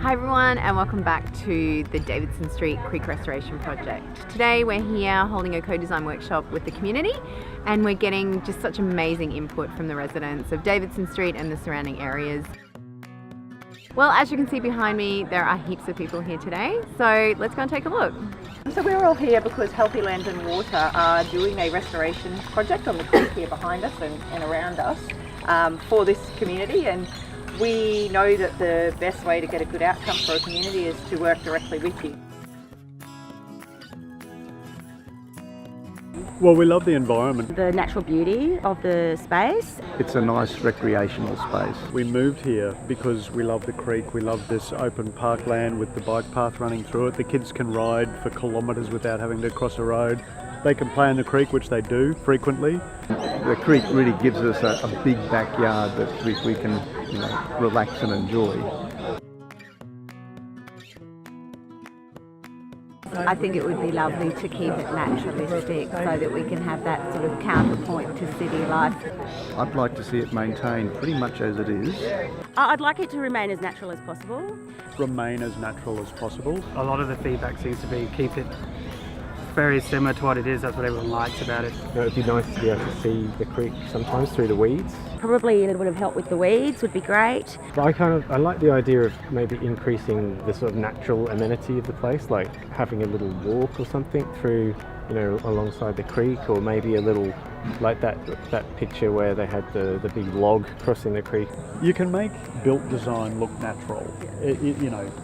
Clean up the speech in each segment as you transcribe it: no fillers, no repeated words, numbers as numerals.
Hi everyone, and welcome back to the Davidson St Creek Restoration project. Today we're here holding a co-design workshop with the community, and we're getting just such amazing input from the residents of Davidson Street and the surrounding areas. Well, as you can see behind me, there are heaps of people here today, so let's go and take a look. So we're all here because Healthy Land and Water are doing a restoration project on the creek here behind us and around us for this community, and we know that the best way to get a good outcome for a community is to work directly with you. Well, we love the environment. The natural beauty of the space. It's a nice recreational space. We moved here because we love the creek, we love this open parkland with the bike path running through it. The kids can ride for kilometres without having to cross a road. They can play in the creek, which they do frequently. The creek really gives us a big backyard that we can, relax and enjoy. I think it would be lovely to keep it naturalistic so that we can have that sort of counterpoint to city life. I'd like to see it maintained pretty much as it is. I'd like it to remain as natural as possible. Remain as natural as possible. A lot of the feedback seems to be keep it very similar to what it is. That's what everyone likes about it. It'd be nice to be able to see the creek sometimes through the weeds. Probably a little bit of help with the weeds would be great. But I like the idea of maybe increasing the sort of natural amenity of the place, like having a little walk or something through, alongside the creek, or maybe a little, like that picture where they had the big log crossing the creek. You can make built design look natural,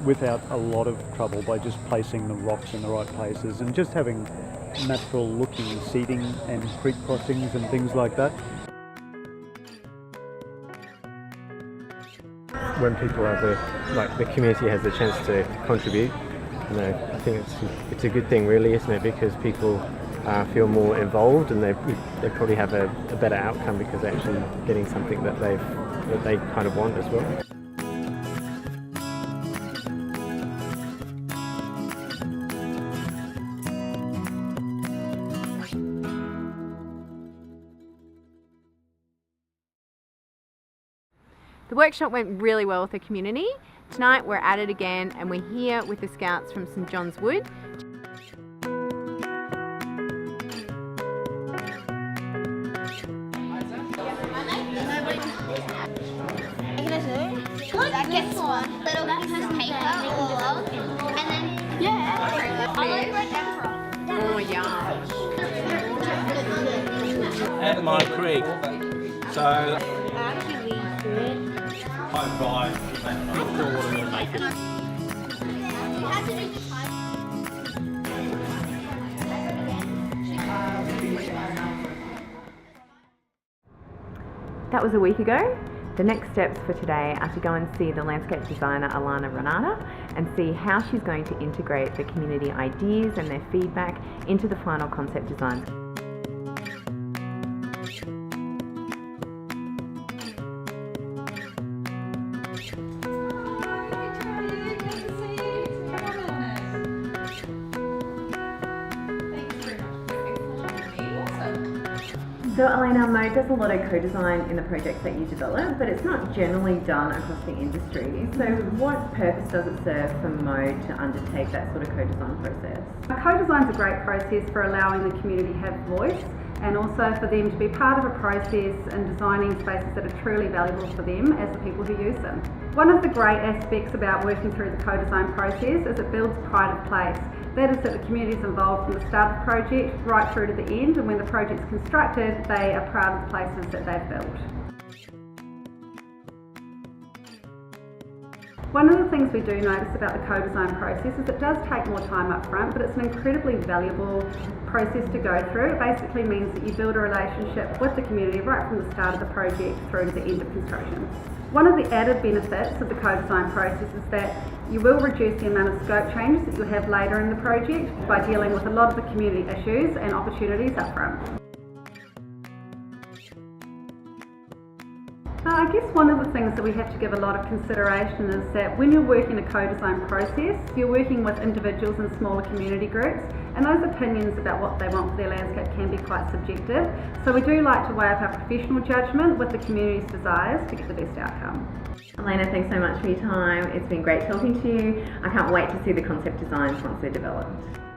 without a lot of trouble, by just placing the rocks in the right places and just having natural looking seating and creek crossings and things like that. When people have the community has the chance to contribute, I think it's a good thing, really, isn't it? Because people feel more involved, and they probably have a better outcome because they're actually getting something that they kind of want as well. The workshop went really well with the community. Tonight we're at it again, and we're here with the Scouts from St John's Wood. I guess one little piece of paper or and then I like red emperor. Oh yeah. At my creek. So that was a week ago. The next steps for today are to go and see the landscape designer Alana Renata and see how she's going to integrate the community ideas and their feedback into the final concept designs. So Elena, Mo does a lot of co-design in the projects that you develop, but it's not generally done across the industry. So what purpose does it serve for Mo to undertake that sort of co-design process? Co-design is a great process for allowing the community to have voice, and also for them to be part of a process and designing spaces that are truly valuable for them as the people who use them. One of the great aspects about working through the co-design process is it builds pride of place. That is that the community is involved from the start of the project right through to the end, and when the project's constructed, they are proud of the places that they've built. One of the things we do notice about the co-design process is it does take more time up front, but it's an incredibly valuable process to go through. It basically means that you build a relationship with the community right from the start of the project through to the end of construction. One of the added benefits of the co-design process is that you will reduce the amount of scope changes that you'll have later in the project by dealing with a lot of the community issues and opportunities up front. I guess one of the things that we have to give a lot of consideration is that when you're working a co-design process, you're working with individuals in smaller community groups, and those opinions about what they want for their landscape can be quite subjective. So we do like to weigh up our professional judgment with the community's desires to get the best outcome. Elena, thanks so much for your time. It's been great talking to you. I can't wait to see the concept designs once they're developed.